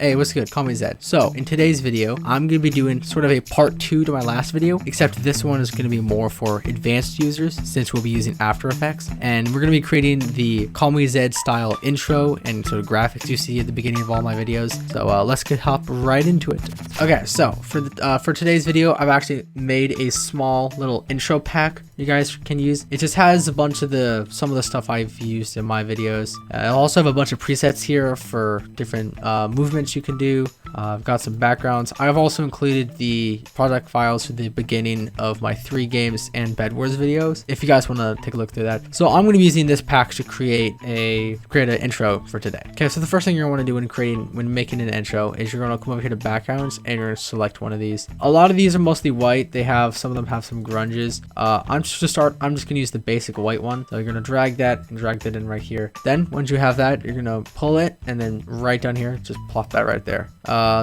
Hey, what's good? Call me Zed. So in today's video, I'm going to be doing sort of a part 2 to my last video, except this one is going to be more for advanced users since we'll be using After Effects. And we're going to be creating the Call Me Zed style intro and sort of graphics you see at the beginning of all my videos. So let's hop right into it. Okay, so for today's video, I've actually made a small little intro pack you guys can use. It just has a bunch of some of the stuff I've used in my videos. I also have a bunch of presets here for different movements you can do. I've got some backgrounds. I've also included the project files for the beginning of my 3 games and Bed Wars videos, if you guys want to take a look through that. So I'm going to be using this pack to create an intro for today. Okay, so the first thing you're going to want to do when making an intro is you're going to come over here to backgrounds and you're going to select one of these. A lot of these are mostly white. Some of them have some grunges. I'm just going to use the basic white one. So you're going to drag that in right here. Then once you have that, you're going to pull it and then right down here, just plop that right there.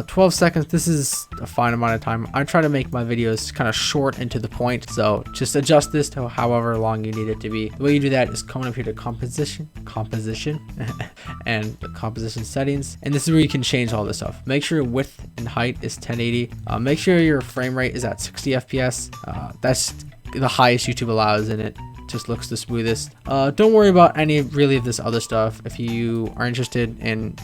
12 seconds. This is a fine amount of time. I try to make my videos kind of short and to the point, so just adjust this to however long you need it to be. The way you do that is coming up here to composition and the composition settings, and this is where you can change all this stuff. Make sure your width and height is 1080. Make sure your frame rate is at 60 FPS. That's the highest YouTube allows, and it just looks the smoothest. Don't worry about any really of this other stuff. If you are interested in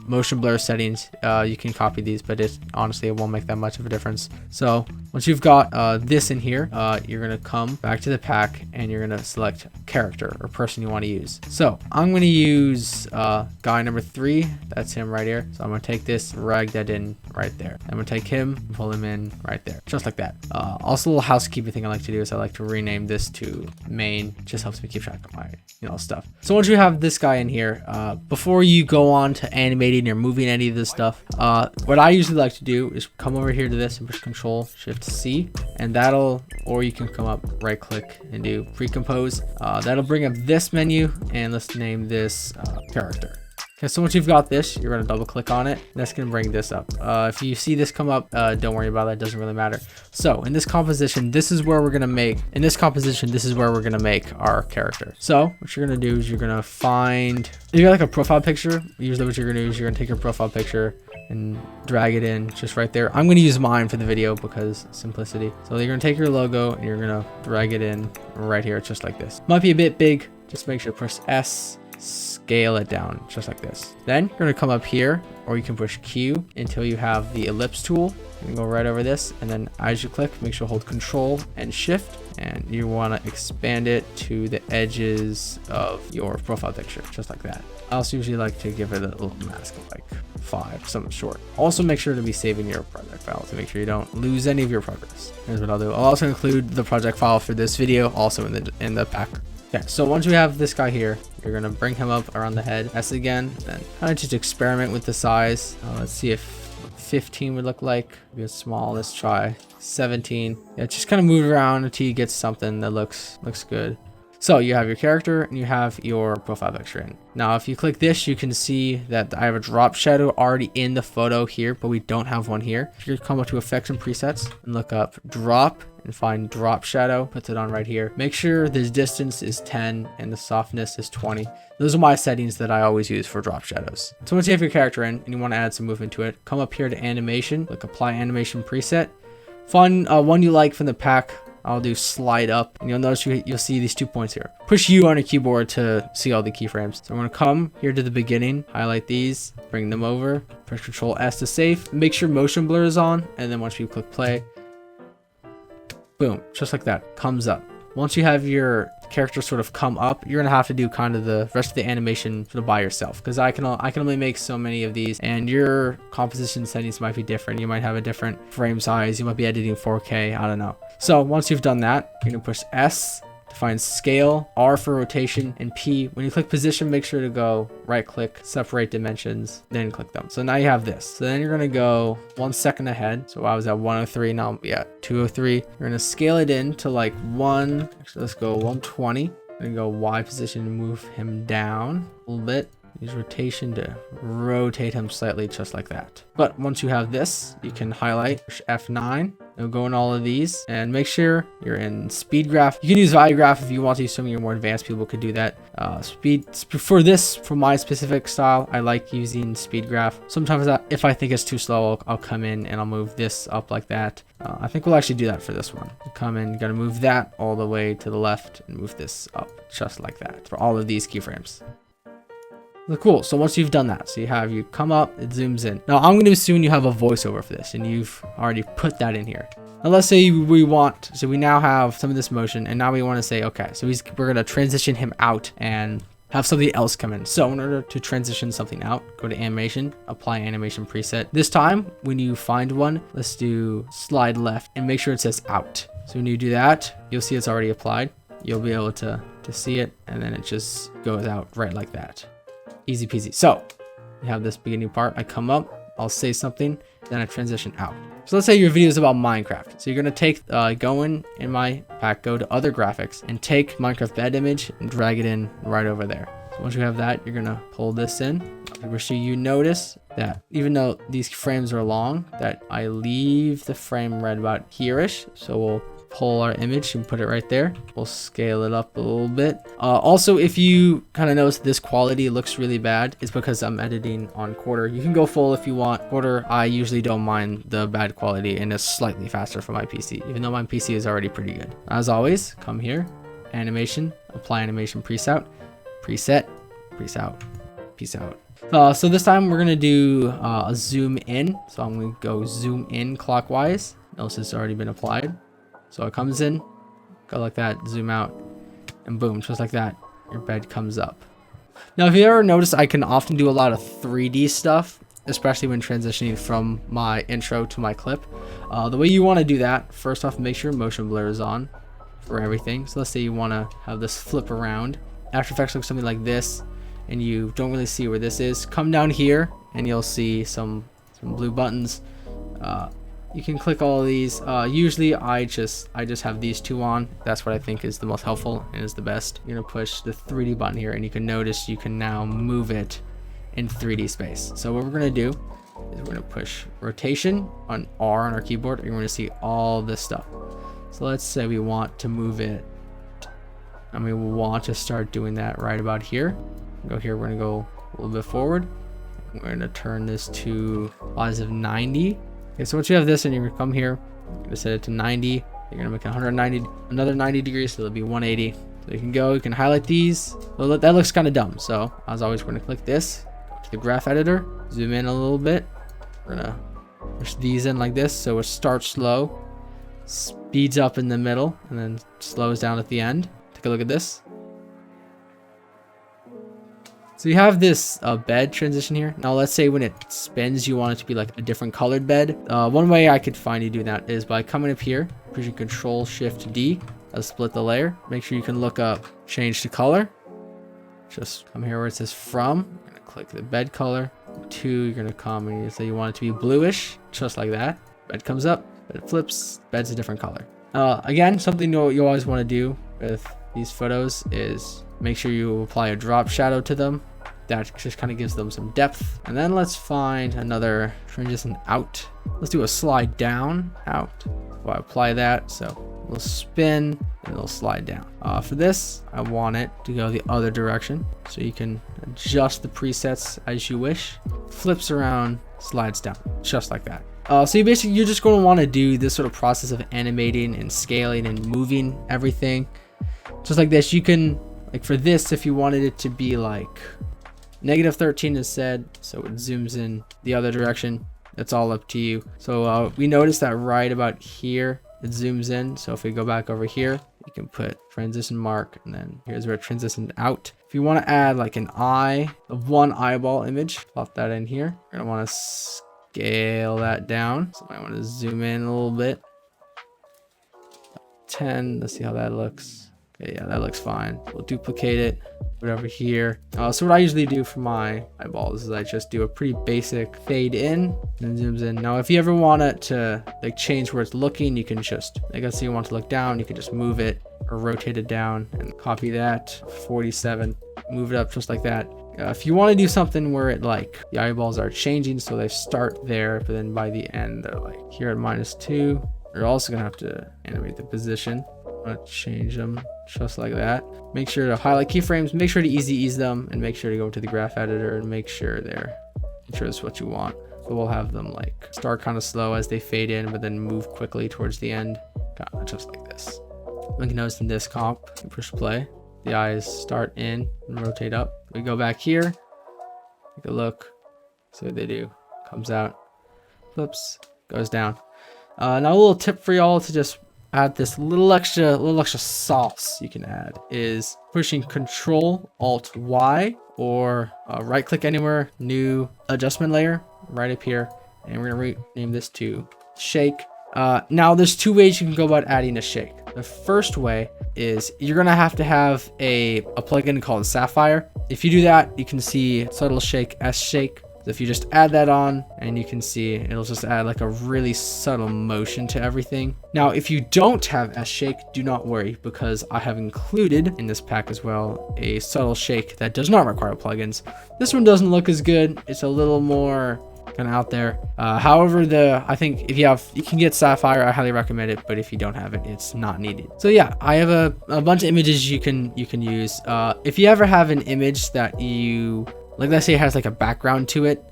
motion blur settings, you can copy these, but honestly, it won't make that much of a difference. So once you've got this in here, you're gonna come back to the pack and you're gonna select character or person you want to use. So I'm gonna use guy number 3. That's him right here. So I'm gonna take this, drag that in right there. I'm gonna take him, pull him in right there, just like that. Also, a little housekeeping thing I like to do is I like to rename this to main. Just helps me keep track of my stuff. So once you have this guy in here, before you go on to animating or moving any of this stuff, what I usually like to do is come over here to this and push Control Shift C, and or you can come up, right click and do pre-compose. That'll bring up this menu, and let's name this character. Okay, so once you've got this, you're going to double click on it. That's going to bring this up. If you see this come up, don't worry about that. It doesn't really matter. So in this composition, this is where we're going to make our character. So what you're going to do is you're going to find, if you got like a profile picture, usually what you're going to do is you're going to take your profile picture and drag it in just right there. I'm going to use mine for the video because simplicity. So you're going to take your logo and you're going to drag it in right here, just like this. Might be a bit big. Just make sure to press S. Scale it down just like this. Then you're going to come up here, or you can push Q until you have the ellipse tool. You can go right over this, and then as you click, make sure to hold Control and Shift, and you want to expand it to the edges of your profile picture, just like that. I also usually like to give it a little mask of like 5, something short. Also make sure to be saving your project file to make sure you don't lose any of your progress. Here's what I'll do. I'll also include the project file for this video also in the pack. Okay, so once we have this guy here, you're gonna bring him up around the head. S again, then kind of just experiment with the size. Let's see if 15 would look like. Maybe small. Let's try 17. Yeah, just kind of move around until you get something that looks good. So you have your character and you have your profile picture in. Now, if you click this, you can see that I have a drop shadow already in the photo here, but we don't have one here. If you come up to effects and presets and look up drop and find drop shadow, puts it on right here. Make sure the distance is 10 and the softness is 20. Those are my settings that I always use for drop shadows. So once you have your character in and you want to add some movement to it, come up here to animation, click apply animation preset. Find one you like from the pack. I'll do slide up, and you'll notice you'll see these 2 points here. Push U on your keyboard to see all the keyframes. So I'm going to come here to the beginning, highlight these, bring them over, press Control S to save. Make sure motion blur is on, and then once you click play, boom, just like that, comes up. Once you have your character sort of come up, you're gonna have to do kind of the rest of the animation sort of by yourself, because I can only make so many of these, and your composition settings might be different. You might have a different frame size. You might be editing 4K. I don't know. So once you've done that, you're gonna push S to find scale, R for rotation, and P. When you click position, make sure to go right click, separate dimensions, then click them. So now you have this. So then you're gonna go 1 second ahead. So I was at 103, now I'll be at 203. You're gonna scale it in to like actually let's go 120. Then go Y position and move him down a little bit. Use rotation to rotate him slightly, just like that. But once you have this, you can highlight, push F9, You'll go in all of these and make sure you're in speed graph. You can use value graph if you want to. Some of your more advanced people could do that. For this, for my specific style, I like using speed graph. Sometimes if I think it's too slow, I'll come in and I'll move this up like that. I think we'll actually do that for this one. You come in, you gotta move that all the way to the left and move this up just like that for all of these keyframes. Cool. So once you've done that, so you come up, it zooms in. Now I'm going to assume you have a voiceover for this and you've already put that in here. Now let's say we now have some of this motion and now we want to say, okay, so we're going to transition him out and have something else come in. So in order to transition something out, go to animation, apply animation preset. This time, when you find one, let's do slide left and make sure it says out. So when you do that, you'll see it's already applied. You'll be able to see it and then it just goes out right like that. Easy peasy. So you have this beginning part. I come up, I'll say something, then I transition out. So let's say your video is about Minecraft. So you're going to take, go in my pack, go to other graphics and take Minecraft bed image and drag it in right over there. So once you have that, you're going to pull this in. Make sure you notice that even though these frames are long, that I leave the frame right about here-ish. So we'll pull our image and put it right there. We'll scale it up a little bit. Also, if you kind of notice this quality looks really bad, it's because I'm editing on quarter. You can go full if you want. Quarter, I usually don't mind the bad quality and it's slightly faster for my PC, even though my PC is already pretty good. As always, come here, animation, apply animation preset, peace out. So this time we're gonna do a zoom in. So I'm gonna go zoom in clockwise. Notice it's already been applied. So it comes in, go like that, zoom out, and boom, just like that, your bed comes up. Now, if you ever notice, I can often do a lot of 3D stuff, especially when transitioning from my intro to my clip. The way you want to do that, first off, make sure motion blur is on for everything. So let's say you want to have this flip around. After Effects looks something like this, and you don't really see where this is. Come down here, and you'll see some blue buttons. You can click all of these. Usually I just have these two on. That's what I think is the most helpful and is the best. You're gonna push the 3D button here and you can notice you can now move it in 3D space. So what we're gonna do is we're gonna push rotation on R on our keyboard and we're gonna see all this stuff. So let's say we want to move it and we want to start doing that right about here. Go here, we're gonna go a little bit forward. We're gonna turn this to positive 90. Okay, so once you have this and you're gonna come here, you're gonna set it to 90. You're gonna make 190, another 90 degrees, so it'll be 180. So you can highlight these. Well, that looks kind of dumb. So as always, we're gonna click this, go to the graph editor, zoom in a little bit. We're gonna push these in like this. So it starts slow, speeds up in the middle, and then slows down at the end. Take a look at this. So you have this bed transition here. Now let's say when it spins, you want it to be like a different colored bed. One way I could find you doing that is by coming up here, pushing Control-Shift-D, split the layer. Make sure you can look up change to color. Just come here where it says from. You're gonna click the bed color. You're gonna come and you say you want it to be bluish, just like that. Bed comes up, bed flips, bed's a different color. Again, something you always want to do with these photos is make sure you apply a drop shadow to them. That just kind of gives them some depth. And then let's find another transition out. Let's do a slide down, out. So I apply that, so it'll spin and it'll slide down. For this, I want it to go the other direction. So you can adjust the presets as you wish. Flips around, slides down, just like that. So you're just going to want to do this sort of process of animating and scaling and moving everything. Just like this, you can, like for this, if you wanted it to be like -13 instead, so it zooms in the other direction, it's all up to you. So we noticed that right about here, it zooms in. So if we go back over here, you can put transition mark, and then here's where it transitioned out. If you want to add like an eye of one eyeball image, plop that in here. You're gonna want to scale that down. So I want to zoom in a little bit. 10, let's see how that looks. Okay, yeah, that looks fine. We'll duplicate it, put it over here. So what I usually do for my eyeballs is I just do a pretty basic fade in and zooms in. Now, if you ever want it to like change where it's looking, you can just, like let's say you want to look down, you can just move it or rotate it down and copy that, 47, move it up just like that. If you want to do something where it like the eyeballs are changing, so they start there, but then by the end they're like here at -2, You're also gonna have to animate the position. I'm gonna change them just like that. Make sure to highlight keyframes, make sure to ease them, and make sure to go to the graph editor and make sure it's what you want. So we'll have them like start kind of slow as they fade in, but then move quickly towards the end, just like this. We can notice in this comp, you push play, the eyes start in and rotate up. We go back here, take a look, see what they do. Comes out, flips, goes down. Now a little tip for y'all to just add this little extra sauce you can add is pushing Control Alt Y or right click anywhere, new adjustment layer right up here, and we're gonna rename this to shake. Now there's two ways you can go about adding a shake. The first way is you're gonna have to have a plugin called Sapphire. If you do that, you can see subtle shake, S shake. So if you just add that on, and you can see it'll just add like a really subtle motion to everything. Now, if you don't have S shake, do not worry, because I have included in this pack as well a subtle shake that does not require plugins. This one doesn't look as good. It's a little more kind of out there. However, I think if you can get Sapphire, I highly recommend it, but if you don't have it, it's not needed. So yeah, I have a bunch of images you can use. If you ever have an image that you like, let's say it has like a background to it.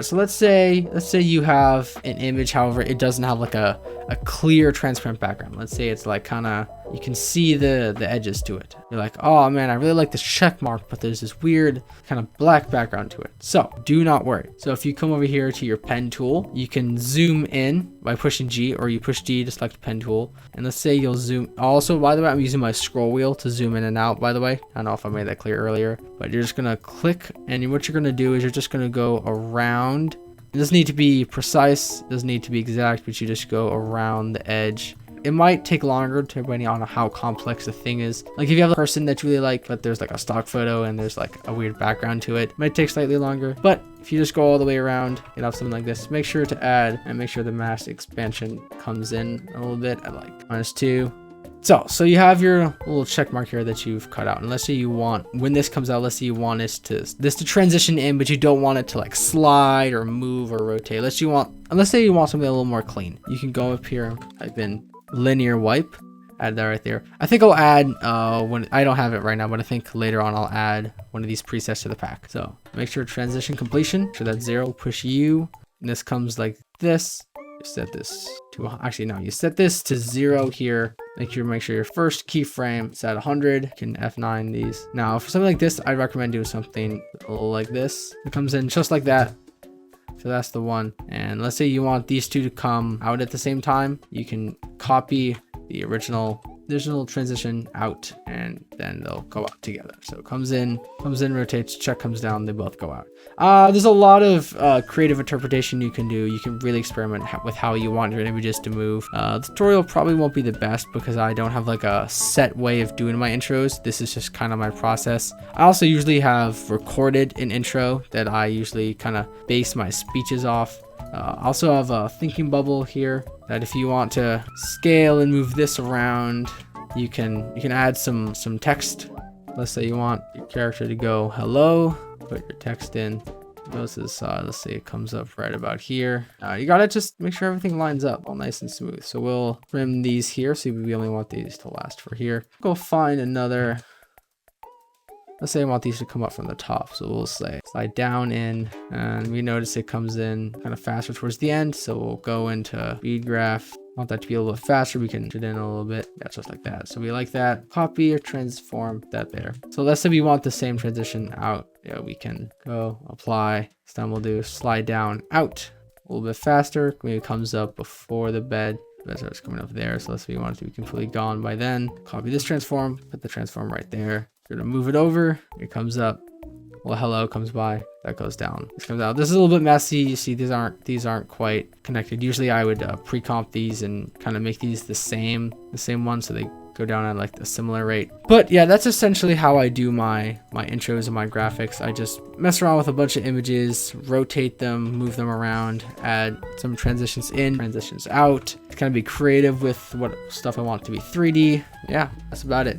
So let's say you have an image, however, it doesn't have like a clear transparent background. Let's say it's like kind of, you can see the edges to it. You're like, oh man, I really like this check mark, but there's this weird kind of black background to it. So do not worry. So if you come over here to your pen tool, you can zoom in by pushing G, or you push G to select the pen tool. And let's say you'll zoom. Also, by the way, I'm using my scroll wheel to zoom in and out, by the way. I don't know if I made that clear earlier, but you're just gonna click, and what you're gonna do is you're just gonna go around. It doesn't need to be precise, it doesn't need to be exact, but you just go around the edge. It might take longer depending on how complex the thing is. Like if you have a person that you really like, but there's like a stock photo and there's like a weird background to it, might take slightly longer. But if you just go all the way around, you have something like this. Make sure to add and make sure the mask expansion comes in a little bit at like -2. So you have your little check mark here that you've cut out. And let's say you want, when this comes out, let's say you want this to transition in, but you don't want it to like slide or move or rotate. Let's say you want something a little more clean. You can go up here, type in linear wipe, add that right there. I think I'll add, when I don't have it right now, but I think later on I'll add one of these presets to the pack. So make sure transition completion, so that's 0, push U, and this comes like this. You set this to, actually no, you set this to 0 here. Make sure your first keyframe is at 100. You can F9 these. Now for something like this, I recommend doing something a little like this. It comes in just like that. So that's the one. And let's say you want these two to come out at the same time. You can copy the original transition out, and then they'll go out together. So it comes in, rotates, check comes down, they both go out. There's a lot of creative interpretation you can do. You can really experiment with how you want your images to move. The tutorial probably won't be the best because I don't have like a set way of doing my intros. This is just kind of my process. I also usually have recorded an intro that I usually kind of base my speeches off. I also have a thinking bubble here that if you want to scale and move this around, you can add some text. Let's say you want your character to go hello, put your text in, goes to the side. Let's say it comes up right about here. You gotta just make sure everything lines up all nice and smooth. So we'll trim these here, so we only want these to last for here. Go find another. Let's say I want these to come up from the top. So we'll say slide down in, and we notice it comes in kind of faster towards the end. So we'll go into speed graph. Want that to be a little bit faster, we can put it in a little bit. Yeah, just like that. So we like that. Copy or transform that there. So let's say we want the same transition out. Yeah, we can go apply. This time we'll do slide down out a little bit faster. Maybe it comes up before the bed. That's what's coming up there. So let's say we want it to be completely gone by then. Copy this transform, put the transform right there. We're gonna move it over. It comes up. Well, hello comes by. That goes down. This comes out. This is a little bit messy. You see, these aren't quite connected. Usually, I would pre-comp these and kind of make these the same one, so they go down at like a similar rate. But yeah, that's essentially how I do my intros and my graphics. I just mess around with a bunch of images, rotate them, move them around, add some transitions in, transitions out. Kind of be creative with what stuff I want to be 3D. Yeah, that's about it.